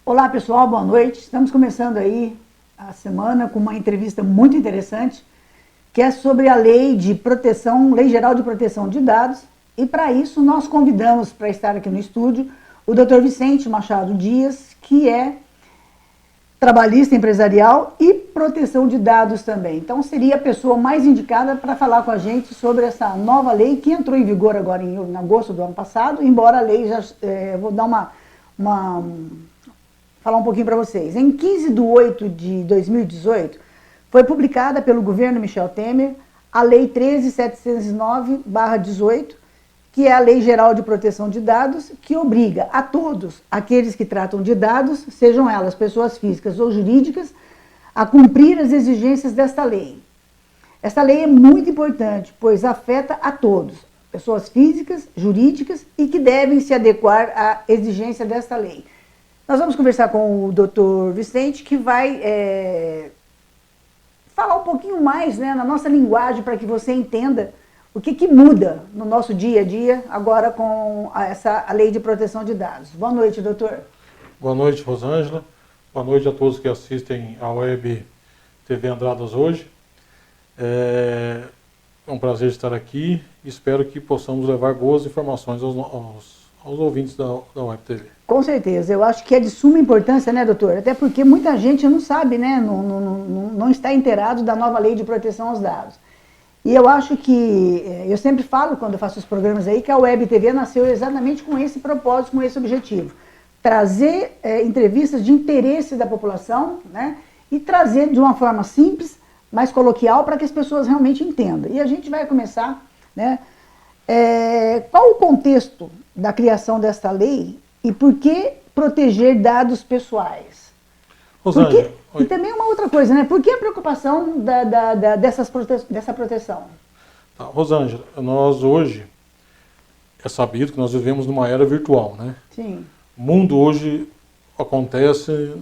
Olá pessoal, boa noite. Estamos começando aí a semana com uma entrevista muito interessante, que é sobre a Lei Geral de Proteção de Dados. E para isso nós convidamos para estar aqui no estúdio o Dr. Vicente Machado Dias, que é trabalhista empresarial e proteção de dados também. Então seria a pessoa mais indicada para falar com a gente sobre essa nova lei que entrou em vigor agora em agosto do ano passado, embora a lei já... vou dar falar um pouquinho para vocês. Em 15 de 8 de 2018, foi publicada pelo governo Michel Temer a Lei 13.709/18, que é a Lei Geral de Proteção de Dados, que obriga a todos aqueles que tratam de dados, sejam elas pessoas físicas ou jurídicas, a cumprir as exigências desta lei. Esta lei é muito importante, pois afeta a todos, pessoas físicas, jurídicas, e que devem se adequar à exigência desta lei. Nós vamos conversar com o Dr. Vicente, que vai falar um pouquinho mais, né, na nossa linguagem, para que você entenda o que muda no nosso dia a dia agora com a Lei de Proteção de Dados. Boa noite, doutor. Boa noite, Rosângela. Boa noite a todos que assistem à Web TV Andradas hoje. É um prazer estar aqui e espero que possamos levar boas informações aos ouvintes da Web TV. Com certeza, eu acho que é de suma importância, né, doutor? Até porque muita gente não sabe, né, não está inteirado da nova Lei de Proteção aos Dados. E eu acho que, eu sempre falo quando eu faço os programas aí, que a Web TV nasceu exatamente com esse propósito, com esse objetivo. Trazer entrevistas de interesse da população, né, e trazer de uma forma simples, mais coloquial, para que as pessoas realmente entendam. E a gente vai começar, né, qual o contexto da criação desta lei e por que proteger dados pessoais? Rosângela, e também uma outra coisa, né? Por que a preocupação dessa proteção? Tá, Rosângela, nós hoje, é sabido que nós vivemos numa era virtual, né? Sim. O mundo hoje acontece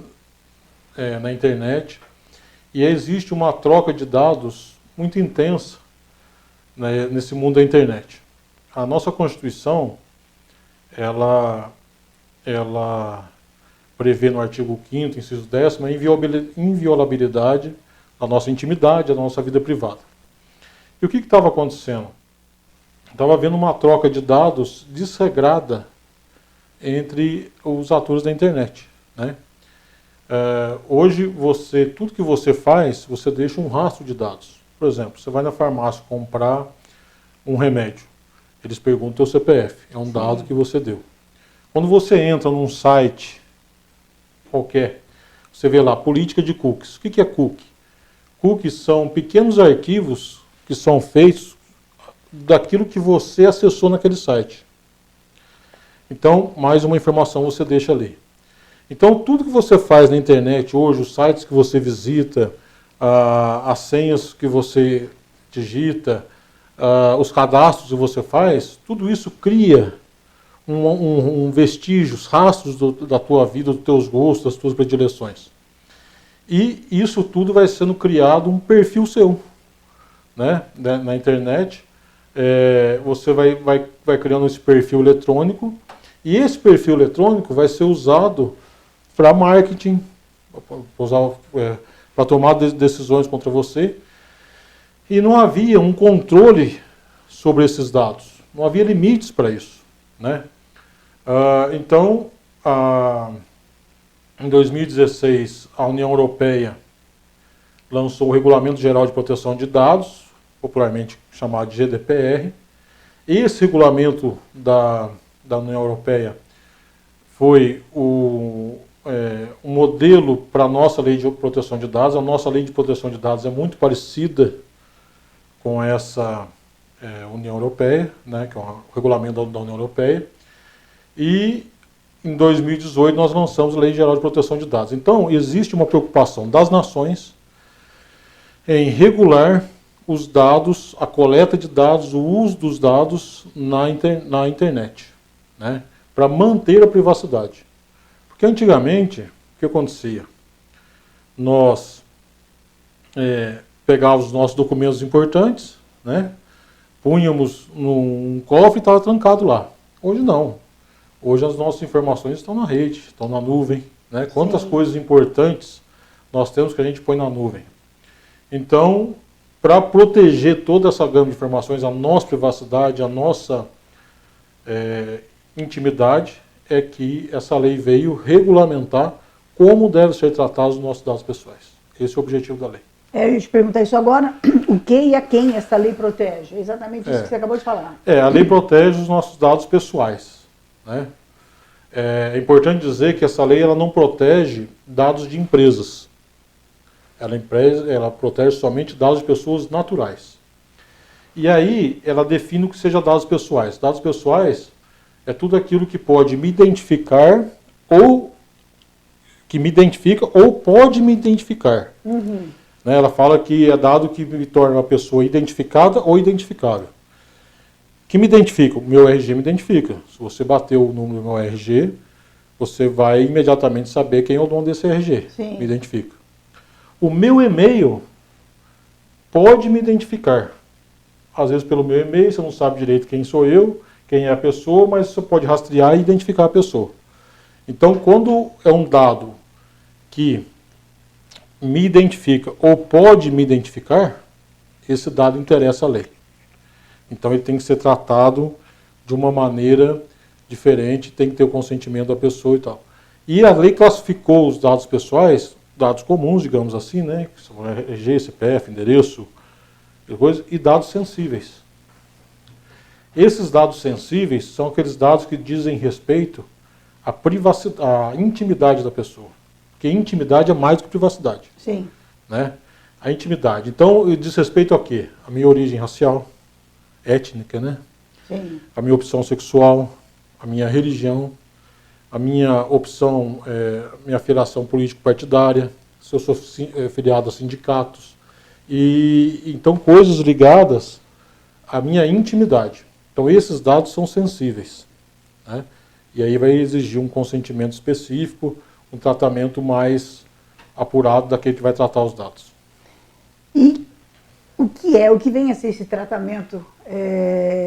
na internet e existe uma troca de dados muito intensa, né, nesse mundo da internet. A nossa Constituição, ela prevê no artigo 5º, inciso 10º, a inviolabilidade da nossa intimidade, da nossa vida privada. E o que estava acontecendo? Estava havendo uma troca de dados desregrada entre os atores da internet, né? Hoje, tudo que você faz, você deixa um rastro de dados. Por exemplo, você vai na farmácia comprar um remédio. Eles perguntam o seu CPF, é um dado que você deu. Quando você entra num site qualquer, você vê lá, política de cookies. O que é cookie? Cookies são pequenos arquivos que são feitos daquilo que você acessou naquele site. Então, mais uma informação você deixa ali. Então, tudo que você faz na internet hoje, os sites que você visita, as senhas que você digita, os cadastros que você faz, tudo isso cria vestígios, rastros da tua vida, dos teus gostos, das tuas predileções. E isso tudo vai sendo criado um perfil seu, né? Na internet. Você vai criando esse perfil eletrônico, e esse perfil eletrônico vai ser usado para marketing, para tomar decisões contra você. E não havia um controle sobre esses dados, não havia limites para isso, né? Então, em 2016, a União Europeia lançou o Regulamento Geral de Proteção de Dados, popularmente chamado de GDPR. Esse regulamento da União Europeia foi um modelo para a nossa Lei de Proteção de Dados. A nossa Lei de Proteção de Dados é muito parecida com essa União Europeia, né, que é o regulamento da União Europeia. E em 2018 nós lançamos a Lei Geral de Proteção de Dados. Então existe uma preocupação das nações em regular os dados, a coleta de dados, o uso dos dados na internet, né, para manter a privacidade. Porque antigamente, o que acontecia? Nós pegávamos os nossos documentos importantes, né, punhamos num cofre e estava trancado lá. Hoje não. Hoje as nossas informações estão na rede, estão na nuvem, né? Quantas Sim. coisas importantes nós temos que a gente põe na nuvem. Então, para proteger toda essa gama de informações, a nossa privacidade, a nossa intimidade, é que essa lei veio regulamentar como devem ser tratados os nossos dados pessoais. Esse é o objetivo da lei. Eu ia te perguntar isso agora, o que e a quem essa lei protege? É exatamente isso que você acabou de falar. A lei protege os nossos dados pessoais, né? É importante dizer que essa lei ela não protege dados de empresas. Ela protege somente dados de pessoas naturais. E aí ela define o que seja dados pessoais. Dados pessoais é tudo aquilo que pode me identificar ou que me identifica ou pode me identificar. Uhum. Né? Ela fala que é dado que me torna uma pessoa identificada ou identificável. Que me identifica? O meu RG me identifica. Se você bater o número do meu RG, você vai imediatamente saber quem é o dono desse RG. Sim. Me identifica. O meu e-mail pode me identificar. Às vezes pelo meu e-mail você não sabe direito quem sou eu, quem é a pessoa, mas você pode rastrear e identificar a pessoa. Então, quando é um dado que me identifica ou pode me identificar, esse dado interessa à lei. Então, ele tem que ser tratado de uma maneira diferente, tem que ter o consentimento da pessoa e tal. E a lei classificou os dados pessoais, dados comuns, digamos assim, né, que são RG, CPF, endereço, e dados sensíveis. Esses dados sensíveis são aqueles dados que dizem respeito à privacidade, à intimidade da pessoa. Porque intimidade é mais do que privacidade. Sim. Né? A intimidade. Então, diz respeito a quê? A minha origem racial, étnica, né? Sim. A minha opção sexual, a minha religião, a minha opção, minha filiação político-partidária, se eu sou filiado a sindicatos. E então, coisas ligadas à minha intimidade. Então, esses dados são sensíveis, né? E aí vai exigir um consentimento específico, um tratamento mais apurado daquele que vai tratar os dados. E o que vem a ser esse tratamento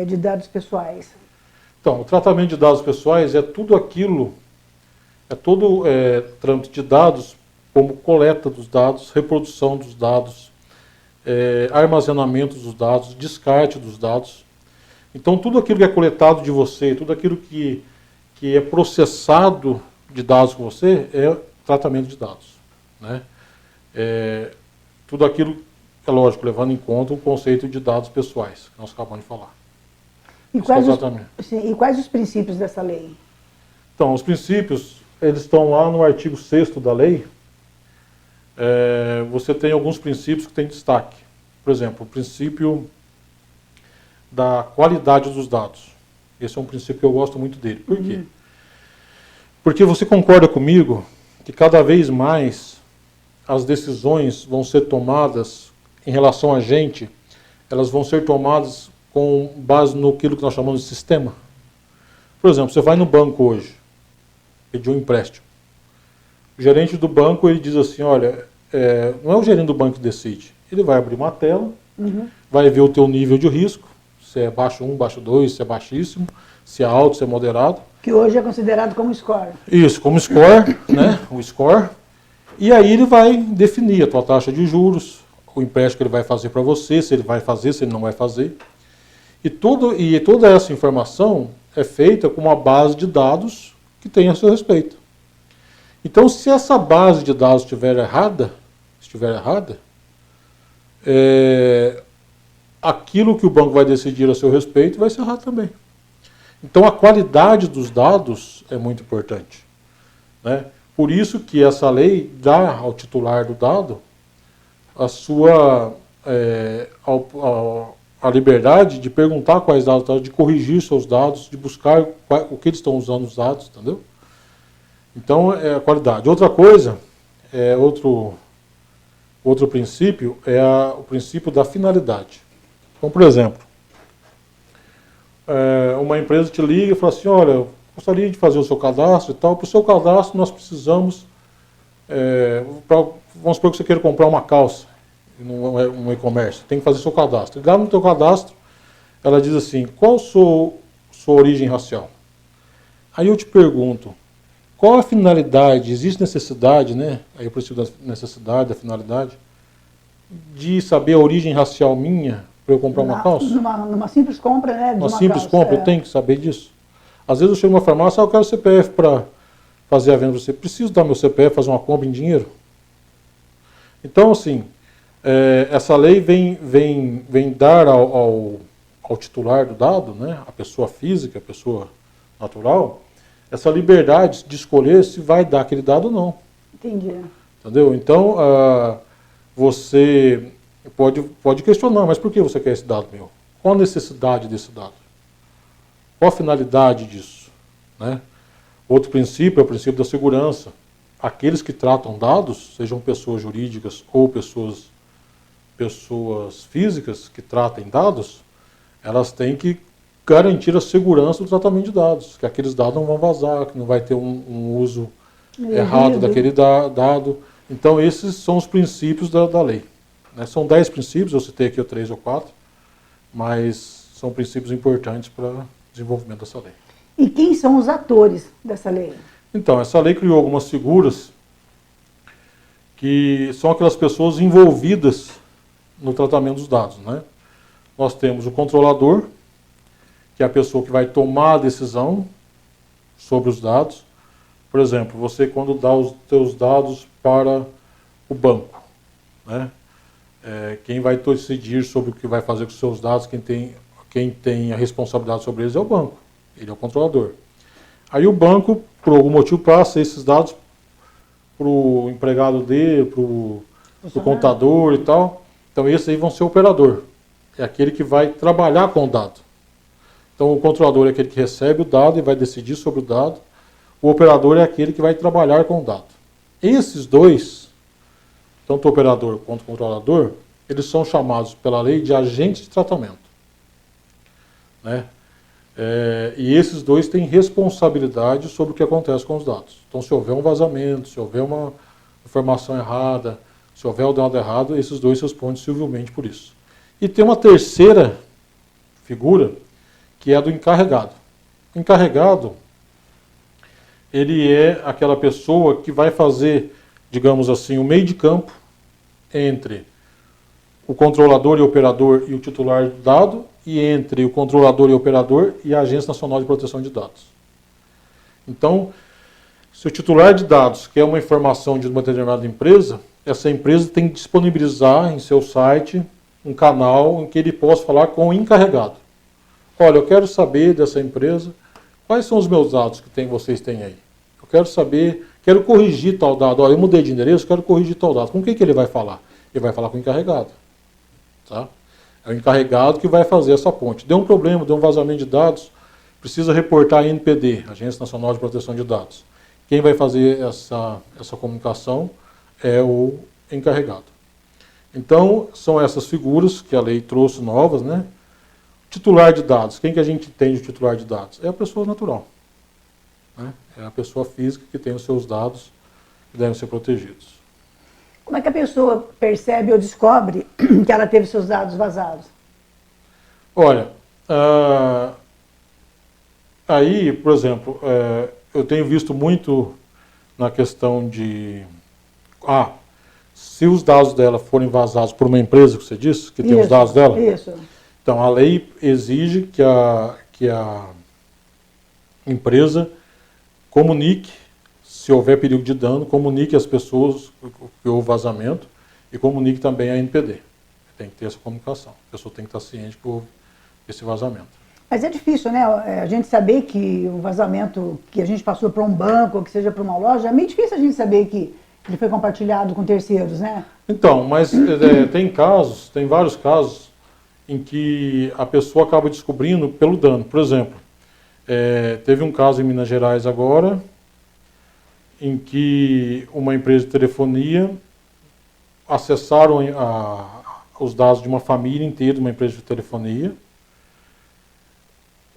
de dados pessoais? Então, o tratamento de dados pessoais é tudo aquilo, todo trâmite de dados, como coleta dos dados, reprodução dos dados, armazenamento dos dados, descarte dos dados. Então, tudo aquilo que é coletado de você, tudo aquilo que é processado de dados com você, é tratamento de dados, né? Tudo aquilo, é lógico, levando em conta o conceito de dados pessoais, que nós acabamos de falar. E quais os princípios dessa lei? Então, os princípios, eles estão lá no artigo 6º da lei. Você tem alguns princípios que têm destaque. Por exemplo, o princípio da qualidade dos dados. Esse é um princípio que eu gosto muito dele. Por quê? Porque você concorda comigo que cada vez mais as decisões vão ser tomadas em relação a gente, elas vão ser tomadas com base no que nós chamamos de sistema. Por exemplo, você vai no banco hoje, pedir um empréstimo. O gerente do banco ele diz assim, olha, não é o gerente do banco que decide. Ele vai abrir uma tela, vai ver o teu nível de risco, se é baixo 1, baixo 2, se é baixíssimo, se é alto, se é moderado. Que hoje é considerado como score. Isso, como score, né? O score. E aí ele vai definir a tua taxa de juros, o empréstimo que ele vai fazer para você, se ele vai fazer, se ele não vai fazer. E toda essa informação é feita com uma base de dados que tem a seu respeito. Então, se essa base de dados estiver errada, aquilo que o banco vai decidir a seu respeito vai ser errado também. Então, a qualidade dos dados é muito importante, né? Por isso que essa lei dá ao titular do dado a liberdade de perguntar quais dados, de corrigir seus dados, de buscar o que eles estão usando os dados, entendeu? Então, é a qualidade. Outra coisa, outro princípio, o princípio da finalidade. Então, por exemplo, uma empresa te liga e fala assim, olha, eu gostaria de fazer o seu cadastro e tal. Para o seu cadastro nós precisamos, vamos supor que você queira comprar uma calça no e-commerce, tem que fazer seu cadastro. E lá no teu cadastro, ela diz assim, qual sua origem racial? Aí eu te pergunto, Qual a finalidade? Existe necessidade, né? Aí eu preciso da necessidade, da finalidade, de saber a origem racial minha para eu comprar uma calça? Numa simples compra, né? De Uma uma simples calça, compra, eu tenho que saber disso. Às vezes eu chego numa farmácia, eu quero CPF para fazer a venda para você. Preciso dar meu CPF, fazer uma compra em dinheiro? Então, assim, essa lei vem dar ao titular do dado, né, a pessoa física, a pessoa natural, essa liberdade de escolher se vai dar aquele dado ou não. Entendi. Entendeu? Então, você pode questionar, mas por que você quer esse dado meu? Qual a necessidade desse dado? Qual a finalidade disso? Né? Outro princípio é o princípio da segurança. Aqueles que tratam dados, sejam pessoas jurídicas ou pessoas físicas que tratem dados, elas têm que garantir a segurança do tratamento de dados, que aqueles dados não vão vazar, que não vai ter um uso errado daquele dado. Então, esses são os princípios da lei. Né? São 10 princípios, eu citei aqui 3 ou 4, mas são princípios importantes para o desenvolvimento dessa lei. E quem são os atores dessa lei? Então, essa lei criou algumas figuras que são aquelas pessoas envolvidas no tratamento dos dados. Né? Nós temos o controlador, que é a pessoa que vai tomar a decisão sobre os dados. Por exemplo, você quando dá os seus dados para o banco, né? Quem vai decidir sobre o que vai fazer com os seus dados, quem tem a responsabilidade sobre eles é o banco. Ele é o controlador. Aí o banco, por algum motivo, passa esses dados para o empregado dele, para o contador e tal. Então esses aí vão ser o operador. É aquele que vai trabalhar com o dado. Então o controlador é aquele que recebe o dado e vai decidir sobre o dado. O operador é aquele que vai trabalhar com o dado. Esses dois, tanto o operador quanto o controlador, eles são chamados pela lei de agentes de tratamento. Né? E esses dois têm responsabilidade sobre o que acontece com os dados. Então, se houver um vazamento, se houver uma informação errada, se houver o dado errado, esses dois respondem civilmente por isso. E tem uma terceira figura, que é a do encarregado. O encarregado, ele é aquela pessoa que vai fazer, digamos assim, o meio de campo entre o controlador e operador e o titular do dado, e entre o controlador e operador e a Agência Nacional de Proteção de Dados. Então, se o titular de dados quer uma informação de uma determinada empresa, essa empresa tem que disponibilizar em seu site um canal em que ele possa falar com o encarregado. Olha, eu quero saber dessa empresa quais são os meus dados que vocês têm aí. Eu quero saber, quero corrigir tal dado. Olha, eu mudei de endereço, quero corrigir tal dado. Com quem que ele vai falar? Ele vai falar com o encarregado. Tá? É o encarregado que vai fazer essa ponte. Deu um problema, deu um vazamento de dados, precisa reportar a ANPD, Agência Nacional de Proteção de Dados. Quem vai fazer essa comunicação é o encarregado. Então, são essas figuras que a lei trouxe novas, né? Titular de dados. Quem que a gente tem de titular de dados? É a pessoa natural. Né? É a pessoa física que tem os seus dados que devem ser protegidos. Como é que a pessoa percebe ou descobre que ela teve seus dados vazados? Olha, aí, por exemplo, eu tenho visto muito na questão de... se os dados dela forem vazados por uma empresa, que você disse, que tem os dados dela? Isso. Então, a lei exige que a empresa comunique, se houver perigo de dano, comunique às pessoas que houve vazamento e comunique também à ANPD. Tem que ter essa comunicação. A pessoa tem que estar ciente que houve esse vazamento. Mas é difícil, né? A gente saber que o vazamento que a gente passou para um banco ou que seja para uma loja, é meio difícil a gente saber que ele foi compartilhado com terceiros, né? Então, mas tem vários casos em que a pessoa acaba descobrindo pelo dano. Por exemplo, teve um caso em Minas Gerais agora, em que uma empresa de telefonia acessaram os dados de uma família inteira, de uma empresa de telefonia.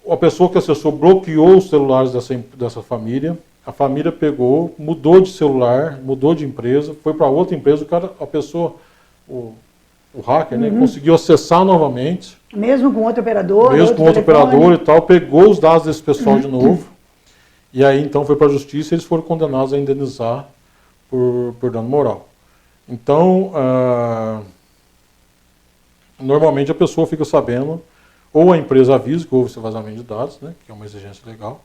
A pessoa que acessou bloqueou os celulares dessa família. A família pegou, mudou de celular, mudou de empresa, foi para outra empresa. O hacker, né, conseguiu acessar novamente. Mesmo com outro operador? Mesmo com outro operador e tal, pegou os dados desse pessoal de novo. E aí então foi para a justiça e eles foram condenados a indenizar por dano moral. Então, normalmente a pessoa fica sabendo, ou a empresa avisa que houve esse vazamento de dados, né, que é uma exigência legal,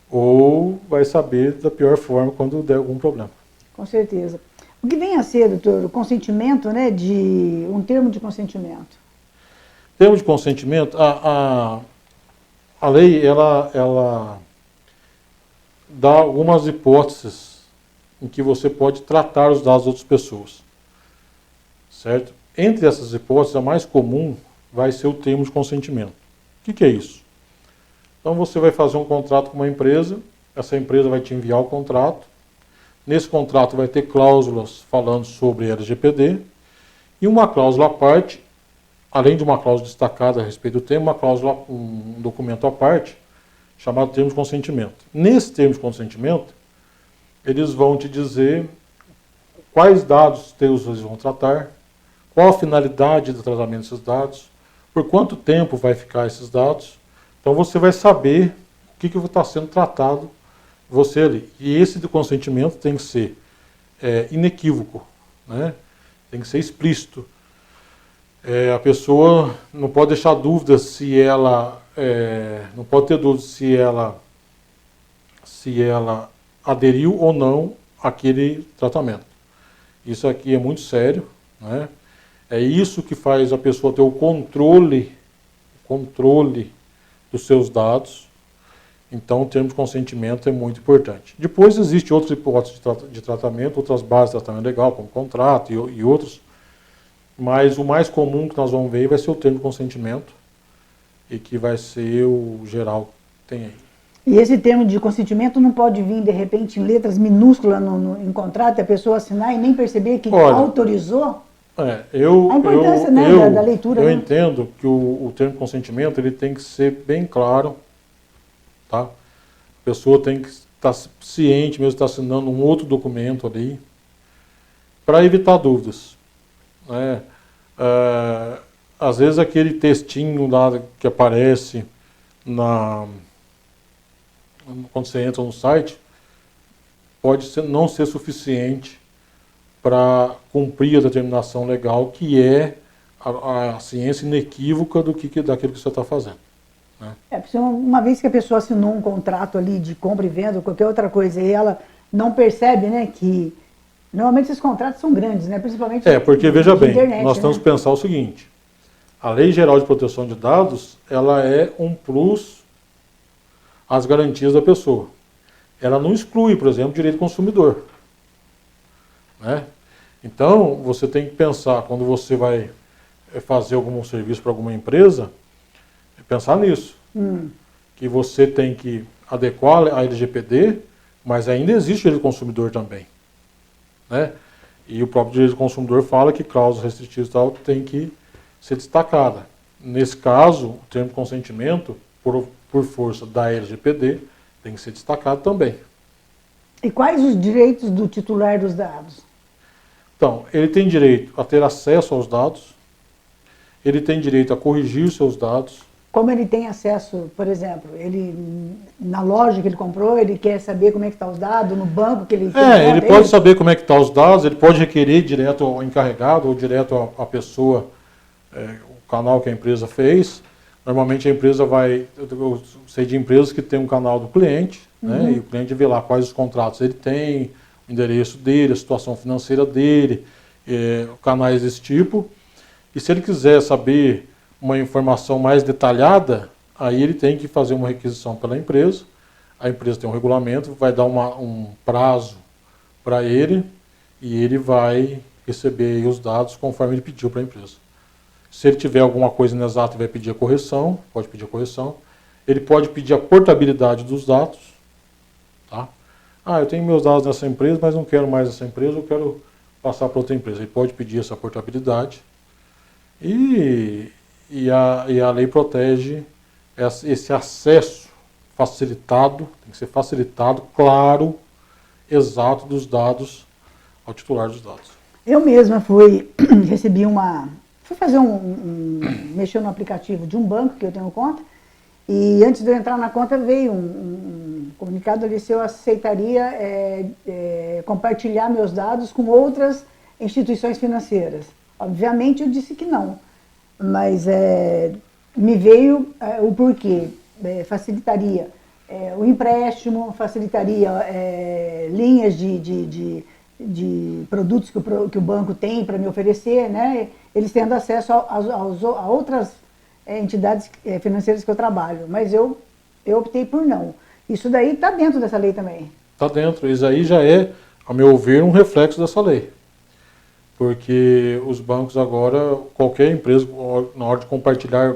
ou vai saber da pior forma quando der algum problema. Com certeza. O que vem a ser, doutor, o consentimento, né, de um termo de consentimento? Termo de consentimento, a lei, ela dá algumas hipóteses em que você pode tratar os dados de outras pessoas, certo? Entre essas hipóteses, a mais comum vai ser o termo de consentimento. O que é isso? Então você vai fazer um contrato com uma empresa, essa empresa vai te enviar o contrato, nesse contrato vai ter cláusulas falando sobre LGPD, e uma cláusula à parte, além de uma cláusula destacada a respeito do termo, uma cláusula, um documento à parte, chamado termo de consentimento. Nesse termo de consentimento, eles vão te dizer quais dados teus eles vão tratar, qual a finalidade do tratamento desses dados, por quanto tempo vai ficar esses dados. Então você vai saber o que está sendo tratado você ali. E esse do consentimento tem que ser inequívoco, né? Tem que ser explícito. A pessoa não pode deixar dúvidas se ela... não pode ter dúvidas se ela aderiu ou não àquele tratamento. Isso aqui é muito sério, né? É isso que faz a pessoa ter o controle dos seus dados. Então, o termo de consentimento é muito importante. Depois, existe outras hipóteses de tratamento, outras bases de tratamento legal, como contrato e outros. Mas o mais comum que nós vamos ver vai ser o termo de consentimento, e que vai ser o geral que tem aí. E esse termo de consentimento não pode vir, de repente, em letras minúsculas em contrato, e a pessoa assinar e nem perceber que autorizou? A importância da leitura. Eu entendo que o termo de consentimento ele tem que ser bem claro, tá? A pessoa tem que estar ciente, mesmo estar assinando um outro documento ali, para evitar dúvidas, né? Às vezes aquele textinho lá que aparece quando você entra no site pode não ser suficiente para cumprir a determinação legal, que é a ciência inequívoca daquilo que você está fazendo, né? Uma vez que a pessoa assinou um contrato ali de compra e venda ou qualquer outra coisa e ela não percebe, né, que normalmente esses contratos são grandes, né, principalmente porque veja bem, internet, nós temos que pensar o seguinte: a Lei Geral de Proteção de Dados, ela é um plus às garantias da pessoa. Ela não exclui, por exemplo, o direito do consumidor, né? Então, você tem que pensar, quando você vai fazer algum serviço para alguma empresa, pensar nisso. Que você tem que adequar a LGPD, mas ainda existe o direito do consumidor também, né? E o próprio direito do consumidor fala que cláusulas restritivas e tal tem que ser destacada. Nesse caso, o termo de consentimento, por força da LGPD, tem que ser destacado também. E quais os direitos do titular dos dados? Então, ele tem direito a ter acesso aos dados, ele tem direito a corrigir os seus dados. Como ele tem acesso, por exemplo, na loja que ele comprou, ele quer saber como é que estão os dados, no banco que ele... ele pode saber como é que estão os dados, ele pode requerer direto ao encarregado ou direto à pessoa, o canal que a empresa fez. Normalmente a empresa eu sei de empresas que tem um canal do cliente, né, e o cliente vê lá quais os contratos ele tem, o endereço dele, a situação financeira dele, canais desse tipo. E se ele quiser saber uma informação mais detalhada, aí ele tem que fazer uma requisição pela empresa. A empresa tem um regulamento, vai dar um prazo para ele, e ele vai receber os dados conforme ele pediu para a empresa. Se ele tiver alguma coisa inexata, vai pedir a correção, pode pedir a correção. Ele pode pedir a portabilidade dos dados, tá? Eu tenho meus dados nessa empresa, mas não quero mais essa empresa, eu quero passar para outra empresa. Ele pode pedir essa portabilidade. E a lei protege esse acesso facilitado, tem que ser facilitado, claro, exato dos dados ao titular dos dados. Eu mesma fui fazer mexer no aplicativo de um banco que eu tenho conta, E antes de eu entrar na conta veio um comunicado ali se eu aceitaria compartilhar meus dados com outras instituições financeiras. Obviamente eu disse que não, mas me veio o porquê. Facilitaria o empréstimo, facilitaria linhas de produtos que o banco tem para me oferecer, né? Eles tendo acesso a outras entidades financeiras que eu trabalho, mas eu optei por não. Isso daí está dentro dessa lei também. Está dentro, isso aí já é, a meu ver, um reflexo dessa lei. Porque os bancos agora, qualquer empresa, na hora de compartilhar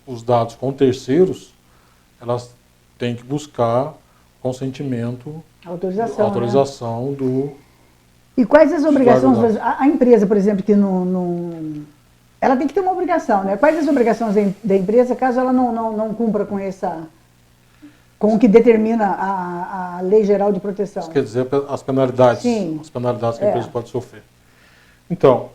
os dados com terceiros, elas têm que buscar consentimento, autorização, né? Do... E quais as obrigações? A empresa, por exemplo, que não... Ela tem que ter uma obrigação, né? Quais as obrigações da empresa caso ela não cumpra com o que determina a Lei Geral de Proteção? Isso quer dizer as penalidades. Sim. As penalidades que a empresa pode sofrer. Então,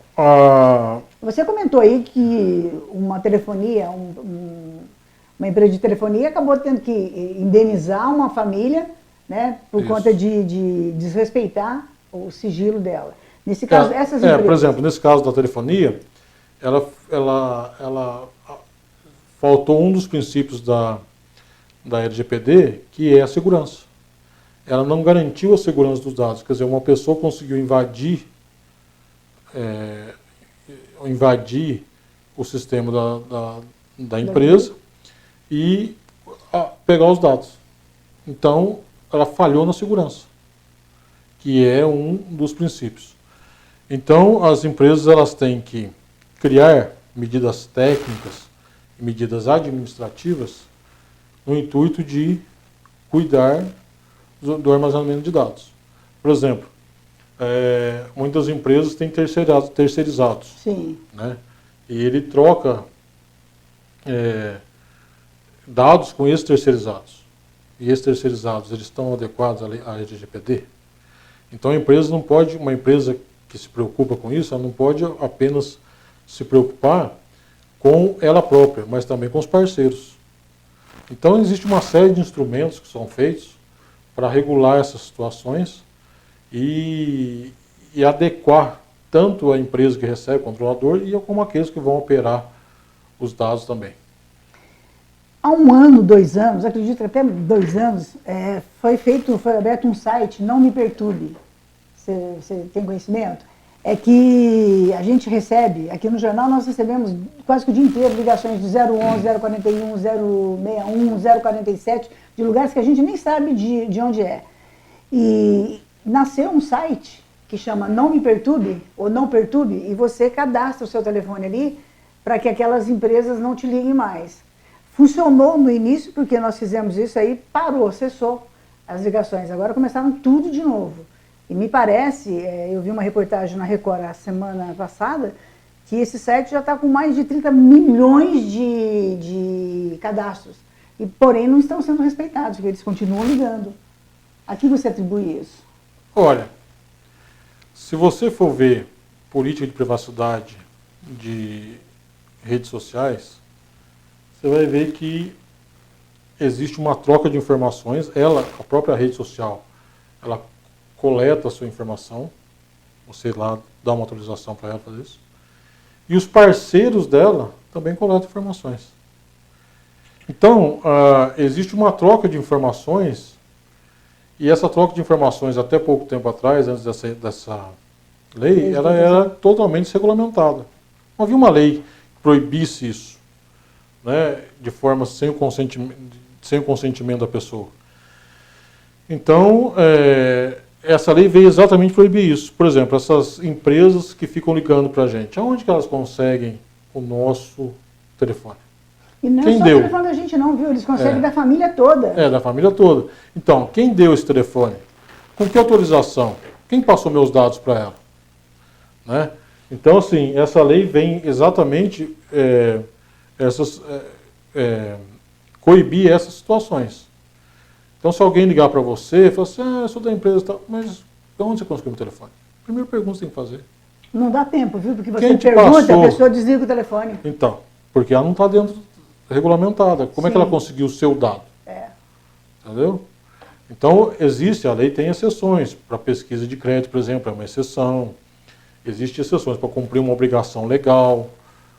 você comentou aí que uma telefonia, uma empresa de telefonia acabou tendo que indenizar uma família, né, por conta de desrespeitar o sigilo dela. Nesse caso, essas empresas... por exemplo, nesse caso da telefonia, ela faltou um dos princípios da LGPD, que é a segurança. Ela não garantiu a segurança dos dados. Quer dizer, uma pessoa conseguiu invadir o sistema da empresa e pegar os dados. Então, ela falhou na segurança, que é um dos princípios. Então, as empresas elas têm que criar medidas técnicas e medidas administrativas no intuito de cuidar do armazenamento de dados. Por exemplo, muitas empresas têm terceirizados. Sim. Né? E ele troca dados com esses terceirizados. E esses terceirizados eles estão adequados à LGPD? Então a empresa não pode, uma empresa que se preocupa com isso, ela não pode apenas se preocupar com ela própria, mas também com os parceiros. Então existe uma série de instrumentos que são feitos para regular essas situações e adequar tanto a empresa que recebe o controlador e como aqueles que vão operar os dados também. Há 1 ano, 2 anos, acredito que até 2 anos, foi aberto um site, Não Me Perturbe. Você tem conhecimento? É que a gente recebe, aqui no jornal nós recebemos quase que o dia inteiro ligações de 011, 041, 061, 047, de lugares que a gente nem sabe de onde é. E nasceu um site que chama Não Me Perturbe, ou Não Perturbe, e você cadastra o seu telefone ali para que aquelas empresas não te liguem mais. Funcionou no início, porque nós fizemos isso aí, parou, cessou as ligações. Agora começaram tudo de novo. E me parece, eu vi uma reportagem na Record a semana passada, que esse site já está com mais de 30 milhões de cadastros. E, porém, não estão sendo respeitados, porque eles continuam ligando. A que você atribui isso? Olha, se você for ver política de privacidade de redes sociais, você vai ver que existe uma troca de informações. A própria rede social, ela coleta a sua informação, você lá dá uma autorização para ela fazer isso. E os parceiros dela também coletam informações. Então, existe uma troca de informações, e essa troca de informações, até pouco tempo atrás, antes dessa lei, ela era totalmente regulamentada. Não havia uma lei que proibisse isso, né, de forma sem o consentimento da pessoa. Então, essa lei veio exatamente proibir isso. Por exemplo, essas empresas que ficam ligando para a gente, aonde que elas conseguem o nosso telefone? E não é só o telefone da gente não, viu? Eles conseguem da família toda. Da família toda. Então, quem deu esse telefone? Com que autorização? Quem passou meus dados para ela? Né? Então, assim, essa lei vem exatamente coibir essas situações. Então, se alguém ligar para você e falar assim, eu sou da empresa e tal, mas de onde você conseguiu meu telefone? Primeira pergunta que você tem que fazer. Não dá tempo, viu? Porque você pergunta, a pessoa desliga o telefone. Então, porque ela não está dentro regulamentada. Como é que Sim. ela conseguiu o seu dado? É. Entendeu? Então, existe, a lei tem exceções. Para pesquisa de crédito, por exemplo, é uma exceção. Existem exceções para cumprir uma obrigação legal.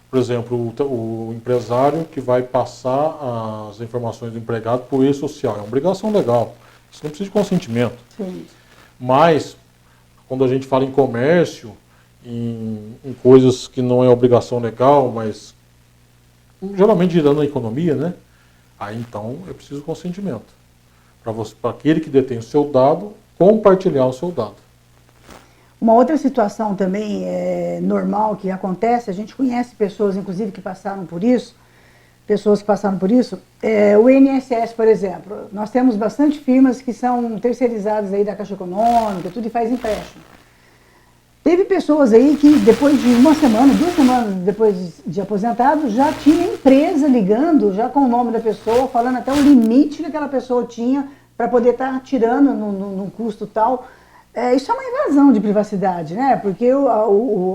Por exemplo, o empresário que vai passar as informações do empregado por e-social. É uma obrigação legal. Isso não precisa de consentimento. Sim. Mas, quando a gente fala em comércio, em coisas que não é obrigação legal, mas geralmente girando a economia, né? Aí então é preciso consentimento. Para aquele que detém o seu dado, compartilhar o seu dado. Uma outra situação também normal que acontece, a gente conhece pessoas, inclusive, que passaram por isso, o INSS, por exemplo. Nós temos bastante firmas que são terceirizadas aí da Caixa Econômica, tudo, e faz empréstimo. Teve pessoas aí que depois de uma semana, 2 semanas depois de aposentado, já tinha empresa ligando, já com o nome da pessoa, falando até o limite que aquela pessoa tinha para poder estar tirando num custo tal. Isso é uma invasão de privacidade, né? Porque,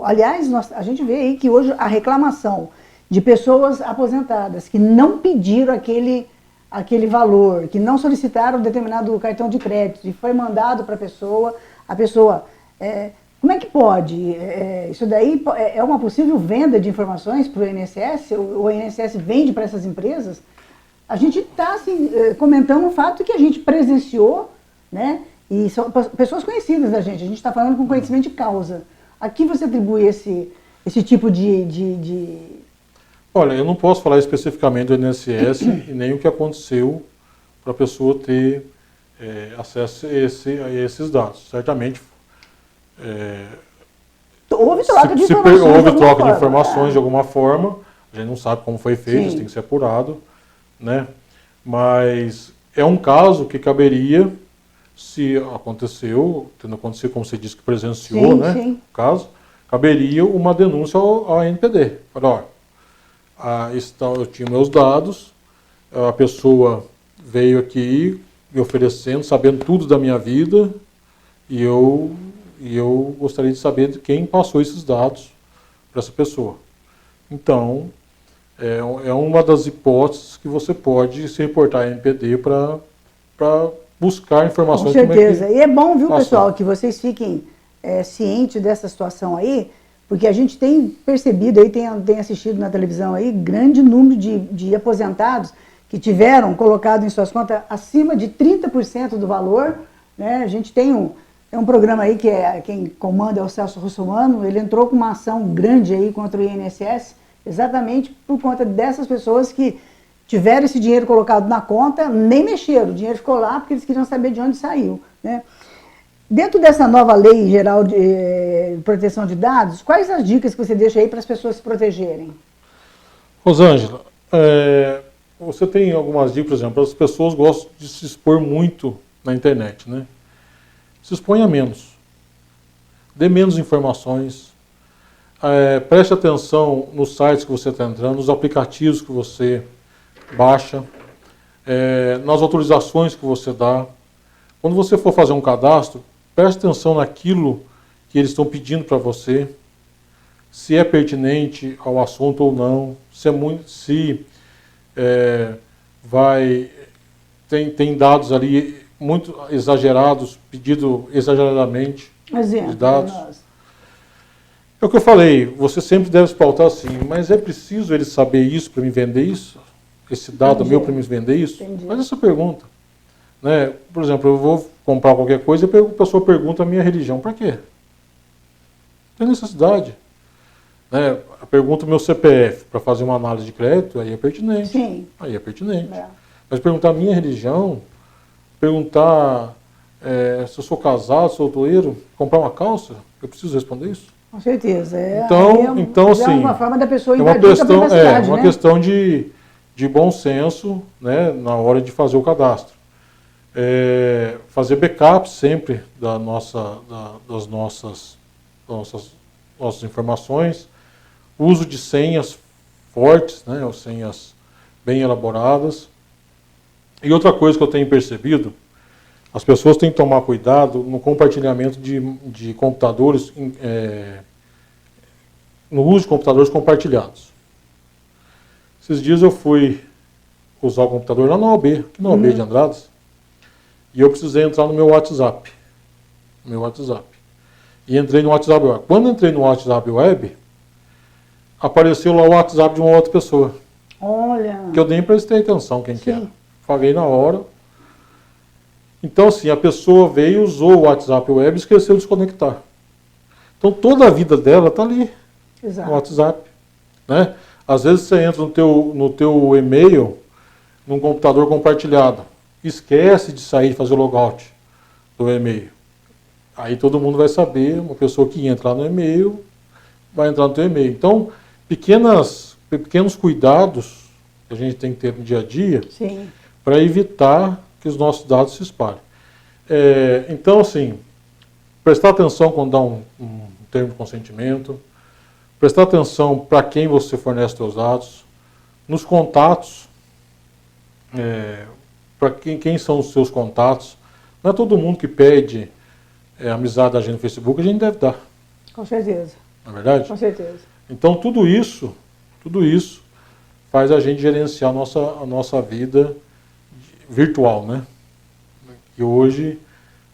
aliás, a gente vê aí que hoje a reclamação de pessoas aposentadas que não pediram aquele valor, que não solicitaram determinado cartão de crédito e foi mandado para a pessoa... como é que pode? Isso daí é uma possível venda de informações para o INSS? O INSS vende para essas empresas? A gente está assim, comentando um fato que a gente presenciou, né? E são pessoas conhecidas da gente, a gente está falando com conhecimento de causa. A que você atribui esse tipo de... Olha, eu não posso falar especificamente do INSS e nem o que aconteceu para a pessoa ter acesso a esses dados. Certamente... houve troca de informações. Houve troca de informações de alguma forma, a gente não sabe como foi feito, isso tem que ser apurado, né? Mas é um caso que caberia, se aconteceu, tendo acontecido como você disse que presenciou, né? Sim. O caso, caberia uma denúncia ao ANPD. Olha, eu tinha meus dados, a pessoa veio aqui me oferecendo, sabendo tudo da minha vida, e eu gostaria de saber de quem passou esses dados para essa pessoa. Então, é uma das hipóteses que você pode se reportar à NPD para buscar informações. Com certeza. E é bom, viu, passou. pessoal, que vocês fiquem cientes dessa situação aí, porque a gente tem percebido aí, tem assistido na televisão aí, grande número de aposentados que tiveram colocado em suas contas acima de 30% do valor, né? A gente tem um programa aí que quem comanda é o Celso Russomano, ele entrou com uma ação grande aí contra o INSS, exatamente por conta dessas pessoas que tiveram esse dinheiro colocado na conta, nem mexeram, o dinheiro ficou lá porque eles queriam saber de onde saiu, né? Dentro dessa nova lei geral de proteção de dados, quais as dicas que você deixa aí para as pessoas se protegerem? Rosângela, você tem algumas dicas, por exemplo, as pessoas gostam de se expor muito na internet, né? Se exponha menos, dê menos informações, preste atenção nos sites que você está entrando, nos aplicativos que você baixa, nas autorizações que você dá. Quando você for fazer um cadastro, preste atenção naquilo que eles estão pedindo para você, se é pertinente ao assunto ou não, tem dados ali muito exagerados, pedido exageradamente de dados. É o que eu falei, você sempre deve se pautar assim, mas é preciso ele saber isso para me vender isso? Esse dado meu para me vender isso? Entendi. Faz essa pergunta. Né? Por exemplo, eu vou comprar qualquer coisa e a pessoa pergunta a minha religião. Para quê? Não tem necessidade. Né? Pergunta o meu CPF para fazer uma análise de crédito, aí é pertinente. Sim. Aí é pertinente. Mas perguntar a minha religião, perguntar se eu sou casado, solteiro, comprar uma calça, eu preciso responder isso? Com certeza. Então assim, é uma forma da pessoa invadir a privacidade, né? Uma questão de bom senso, né, na hora de fazer o cadastro. Fazer backup sempre das nossas informações, uso de senhas fortes, né, ou senhas bem elaboradas. E outra coisa que eu tenho percebido, as pessoas têm que tomar cuidado no compartilhamento de computadores, no uso de computadores compartilhados. Esses dias eu fui usar o computador lá na OAB, aqui na OAB de Andradas, e eu precisei entrar no meu WhatsApp. E entrei no WhatsApp Web. Quando entrei no WhatsApp Web, apareceu lá o WhatsApp de uma outra pessoa. Olha. Que eu nem prestei atenção quem que era. Falei na hora. Então, assim, a pessoa veio, usou o WhatsApp Web e esqueceu de desconectar. Então, toda a vida dela está ali, no WhatsApp. Né? Às vezes você entra no teu e-mail, num computador compartilhado. Esquece de sair e fazer o logout do e-mail. Aí todo mundo vai saber, uma pessoa que entra lá no e-mail, vai entrar no teu e-mail. Então, pequenos cuidados que a gente tem que ter no dia a dia para evitar que os nossos dados se espalhem. Então, assim, prestar atenção quando dá um termo de consentimento, prestar atenção para quem você fornece seus dados, nos contatos, para quem são os seus contatos. Não é todo mundo que pede amizade da gente no Facebook, a gente deve dar. Com certeza. Não é verdade? Com certeza. Então tudo isso faz a gente gerenciar a nossa vida virtual, né? E hoje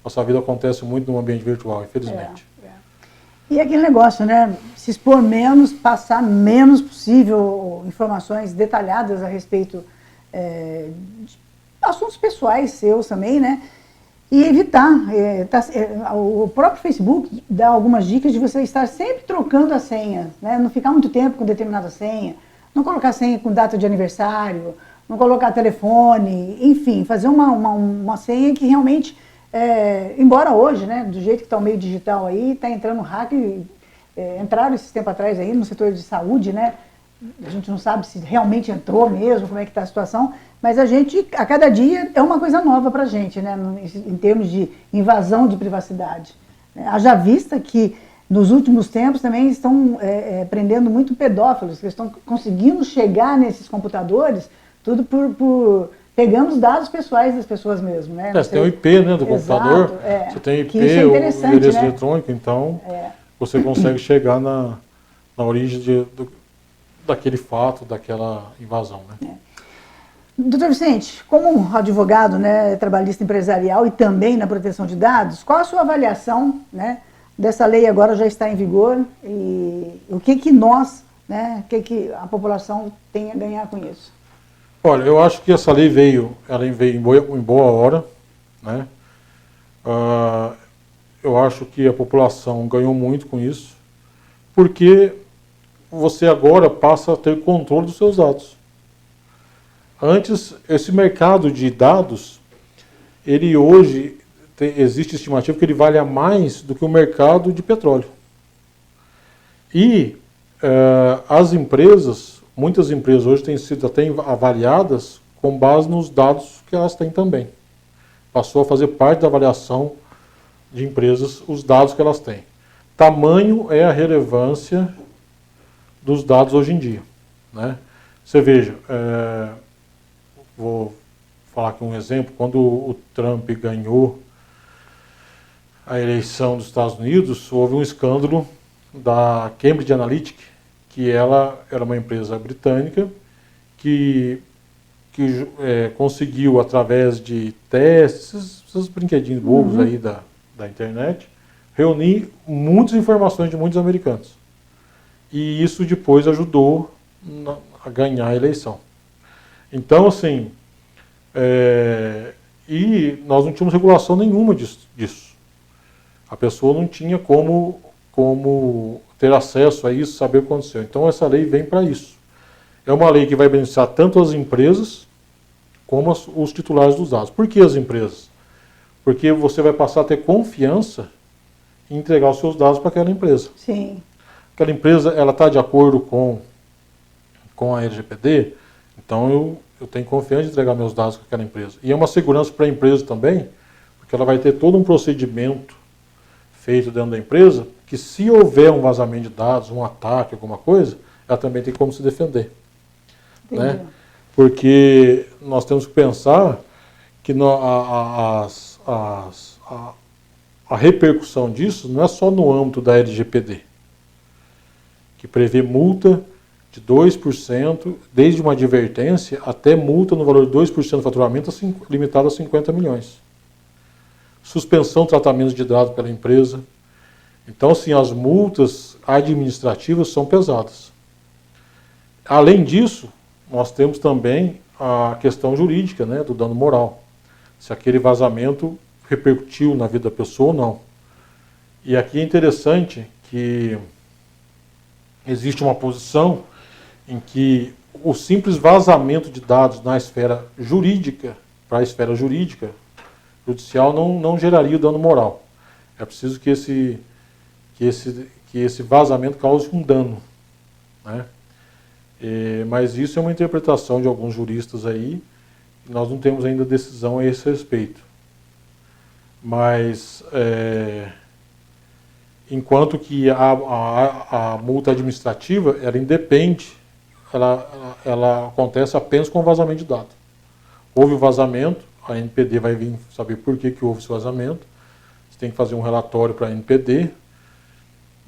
nossa vida acontece muito no ambiente virtual, infelizmente. E aquele negócio, né? Se expor menos, passar menos possível informações detalhadas a respeito de assuntos pessoais seus também, né? E evitar. O próprio Facebook dá algumas dicas de você estar sempre trocando a senha, né? Não ficar muito tempo com determinada senha, não colocar senha com data de aniversário, não colocar telefone, enfim, fazer uma senha que realmente, embora hoje, né, do jeito que está o meio digital aí, está entrando hacker, entraram esse tempo atrás aí no setor de saúde, né? A gente não sabe se realmente entrou mesmo, como é que está a situação, mas a gente, a cada dia, é uma coisa nova para a gente, né, em termos de invasão de privacidade. Haja vista que, nos últimos tempos, também estão prendendo muito pedófilos, que estão conseguindo chegar nesses computadores, tudo pegando os dados pessoais das pessoas mesmo. Né? Você tem o IP, né, do computador, você tem o IP, o endereço eletrônico, então você consegue chegar na origem daquele fato, daquela invasão. Né? Doutor Vicente, como advogado, né, trabalhista empresarial e também na proteção de dados, qual a sua avaliação, né, dessa lei agora já está em vigor e o que nós, né, o que a população tem a ganhar com isso? Olha, eu acho que essa lei veio em boa hora, né? Eu acho que a população ganhou muito com isso, porque você agora passa a ter controle dos seus dados. Antes, esse mercado de dados, ele hoje, existe estimativa que ele vale a mais do que o mercado de petróleo. E as empresas, muitas empresas hoje têm sido até avaliadas com base nos dados que elas têm também. Passou a fazer parte da avaliação de empresas os dados que elas têm. Tamanho é a relevância dos dados hoje em dia. Né? Você veja, vou falar aqui um exemplo, quando o Trump ganhou a eleição dos Estados Unidos, houve um escândalo da Cambridge Analytica, que ela era uma empresa britânica que conseguiu, através de testes, esses brinquedinhos bobos aí da internet, reunir muitas informações de muitos americanos. E isso depois ajudou a ganhar a eleição. Então, assim, e nós não tínhamos regulação nenhuma disso. A pessoa não tinha como ter acesso a isso, saber o que aconteceu. Então, essa lei vem para isso. É uma lei que vai beneficiar tanto as empresas como os titulares dos dados. Por que as empresas? Porque você vai passar a ter confiança em entregar os seus dados para aquela empresa. Sim. Aquela empresa, ela está de acordo com a LGPD, então eu tenho confiança de entregar meus dados para aquela empresa. E é uma segurança para a empresa também, porque ela vai ter todo um procedimento feito dentro da empresa, que se houver um vazamento de dados, um ataque, alguma coisa, ela também tem como se defender. Né? Porque nós temos que pensar que a repercussão disso não é só no âmbito da LGPD, que prevê multa de 2%, desde uma advertência até multa no valor de 2% do faturamento limitada a 50 milhões. Suspensão de tratamentos de dados pela empresa. Então, assim, as multas administrativas são pesadas. Além disso, nós temos também a questão jurídica, né, do dano moral. Se aquele vazamento repercutiu na vida da pessoa ou não. E aqui é interessante que existe uma posição em que o simples vazamento de dados na esfera jurídica, para a esfera jurídica, judicial, não geraria dano moral. É preciso que esse vazamento cause um dano, né? Mas isso é uma interpretação de alguns juristas aí, e nós não temos ainda decisão a esse respeito. Mas, enquanto que a multa administrativa, ela independe, ela acontece apenas com vazamento de dados. Houve o vazamento, a NPD vai vir saber por que houve esse vazamento, você tem que fazer um relatório para a NPD,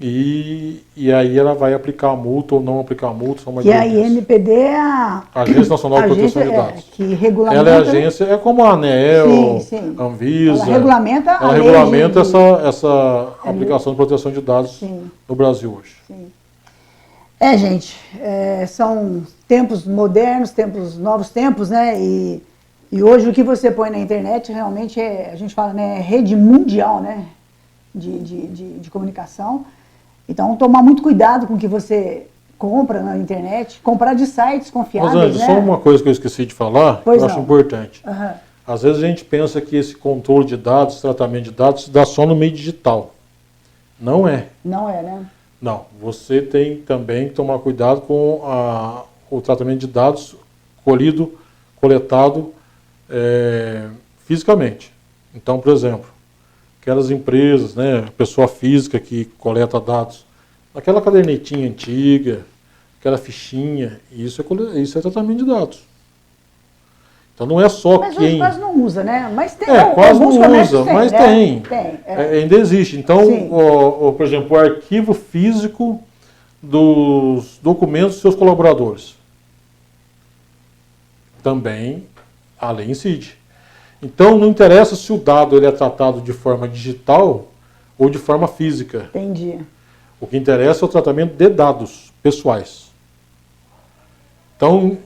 e aí ela vai aplicar a multa ou não aplicar a multa. E a INPD é a Agência Nacional de Proteção de Dados. Que regulamenta. Ela é a agência, é como a ANEEL, sim. Anvisa. Ela regulamenta ela regulamenta essa aplicação de proteção de dados no Brasil hoje. Sim. Gente, são tempos modernos, novos tempos, né? E hoje o que você põe na internet realmente a gente fala, né, rede mundial, né, de comunicação. Então, tomar muito cuidado com o que você compra na internet, comprar de sites confiáveis, Rosângela, né? só uma coisa que eu esqueci de falar, que eu acho importante. Uhum. Às vezes a gente pensa que esse controle de dados, tratamento de dados, se dá só no meio digital. Não é. Não é, né? Não. Você tem também que tomar cuidado com o tratamento de dados coletado fisicamente. Então, por exemplo, aquelas empresas, né, pessoa física que coleta dados, aquela cadernetinha antiga, aquela fichinha, isso é tratamento de dados. Então não é só mas quem... Mas quase não usa, né? Mas tem. Quase não usa, mas né? tem. Ainda existe. Então, por exemplo, o arquivo físico dos documentos dos seus colaboradores. Também a lei incide. Então, não interessa se o dado ele é tratado de forma digital ou de forma física. Entendi. O que interessa é o tratamento de dados pessoais. Então,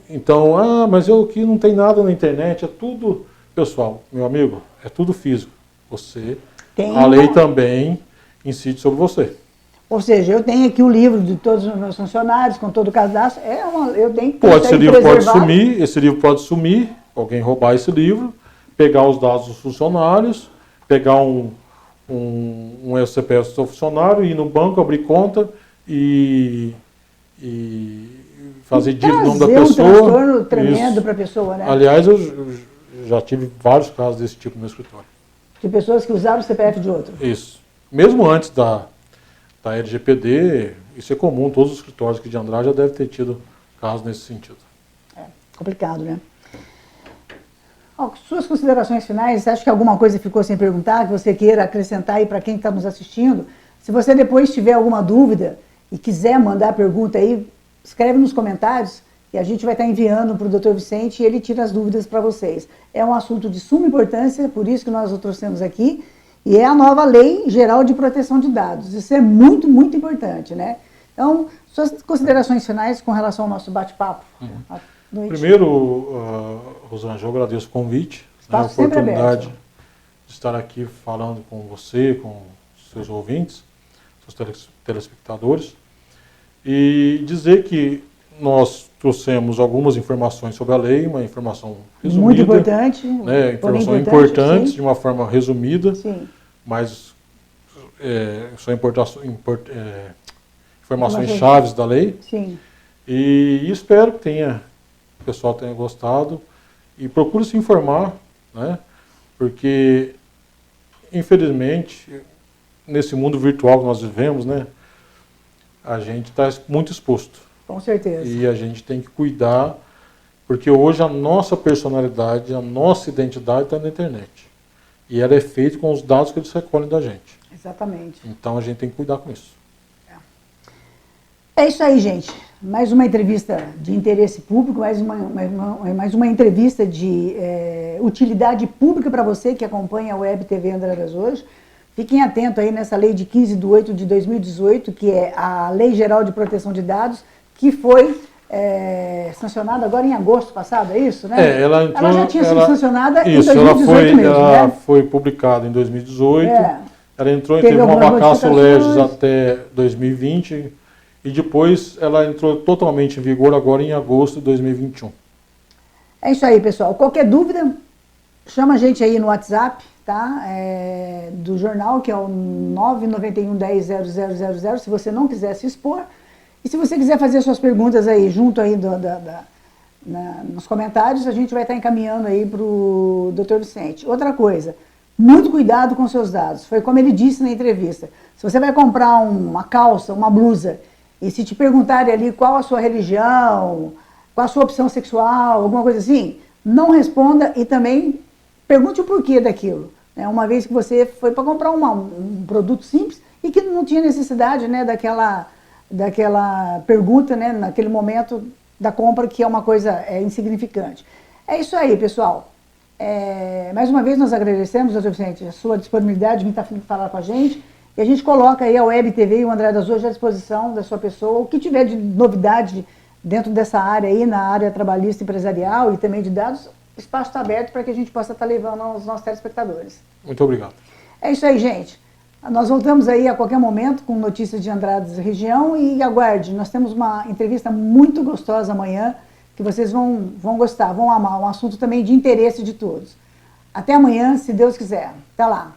mas eu aqui não tem nada na internet, é tudo pessoal. Meu amigo, é tudo físico. A lei também incide sobre você. Ou seja, eu tenho aqui o livro de todos os meus funcionários, com todo o cadastro, eu tenho que esse livro pode sumir, alguém roubar esse livro, pegar os dados dos funcionários, pegar um CPF do seu funcionário, ir no banco, abrir conta e fazer dívida no nome da pessoa. Um transtorno tremendo para a pessoa, né? Aliás, eu já tive vários casos desse tipo no meu escritório. De pessoas que usaram o CPF de outro. Isso. Mesmo antes da LGPD, isso é comum, todos os escritórios aqui de Andrade já devem ter tido casos nesse sentido. Complicado, né? Suas considerações finais, acho que alguma coisa ficou sem perguntar, que você queira acrescentar aí para quem está nos assistindo. Se você depois tiver alguma dúvida e quiser mandar pergunta aí, escreve nos comentários e a gente vai estar enviando para o Dr. Vicente e ele tira as dúvidas para vocês. É um assunto de suma importância, por isso que nós o trouxemos aqui, e é a nova Lei Geral de Proteção de Dados. Isso é muito, muito importante, né? Então, suas considerações finais com relação ao nosso bate-papo. Primeiro, Rosângela, eu agradeço o convite, a oportunidade de estar aqui falando com você, com seus ouvintes, seus telespectadores, e dizer que nós trouxemos algumas informações sobre a lei, uma informação resumida. Muito importante. Né, informações importantes, sim. De uma forma resumida, sim. Mas são informações chaves da lei. Sim. E espero que o pessoal tenha gostado e procure se informar, né? Porque, infelizmente, nesse mundo virtual que nós vivemos, né, a gente está muito exposto. Com certeza. E a gente tem que cuidar, porque hoje a nossa personalidade, a nossa identidade está na internet. E ela é feita com os dados que eles recolhem da gente. Exatamente. Então a gente tem que cuidar com isso. É isso aí, gente. mais uma entrevista de interesse público, mais uma entrevista de utilidade pública para você que acompanha a Web TV Andradas hoje. Fiquem atentos aí nessa lei de 15/8/2018, que é a Lei Geral de Proteção de Dados, que foi sancionada agora em agosto passado, é isso, né? Ela já tinha sido sancionada isso, em 2018 mesmo, ela né? foi publicada em 2018, ela entrou, teve uma algumas vacatio legis modificações. até 2020, e depois ela entrou totalmente em vigor agora em agosto de 2021. É isso aí, pessoal. Qualquer dúvida, chama a gente aí no WhatsApp, tá? Do jornal, que é o 991 10 0000, se você não quiser se expor. E se você quiser fazer suas perguntas aí junto aí nos comentários, a gente vai estar encaminhando aí para o Dr. Vicente. Outra coisa, muito cuidado com seus dados. Foi como ele disse na entrevista. Se você vai comprar uma calça, uma blusa, e se te perguntarem ali qual a sua religião, qual a sua opção sexual, alguma coisa assim, não responda e também pergunte o porquê daquilo. Né? Uma vez que você foi para comprar um produto simples e que não tinha necessidade, né, daquela pergunta, né, naquele momento da compra, que é uma coisa insignificante. É isso aí, pessoal. Mais uma vez nós agradecemos, doutor Vicente, a sua disponibilidade de vir falar com a gente. E a gente coloca aí a Web TV e o Andradas hoje à disposição da sua pessoa. O que tiver de novidade dentro dessa área aí, na área trabalhista empresarial e também de dados, o espaço está aberto para que a gente possa estar levando aos nossos telespectadores. Muito obrigado. É isso aí, gente. Nós voltamos aí a qualquer momento com notícias de Andradas região e aguarde, nós temos uma entrevista muito gostosa amanhã, que vocês vão gostar, vão amar, um assunto também de interesse de todos. Até amanhã, se Deus quiser. Até lá.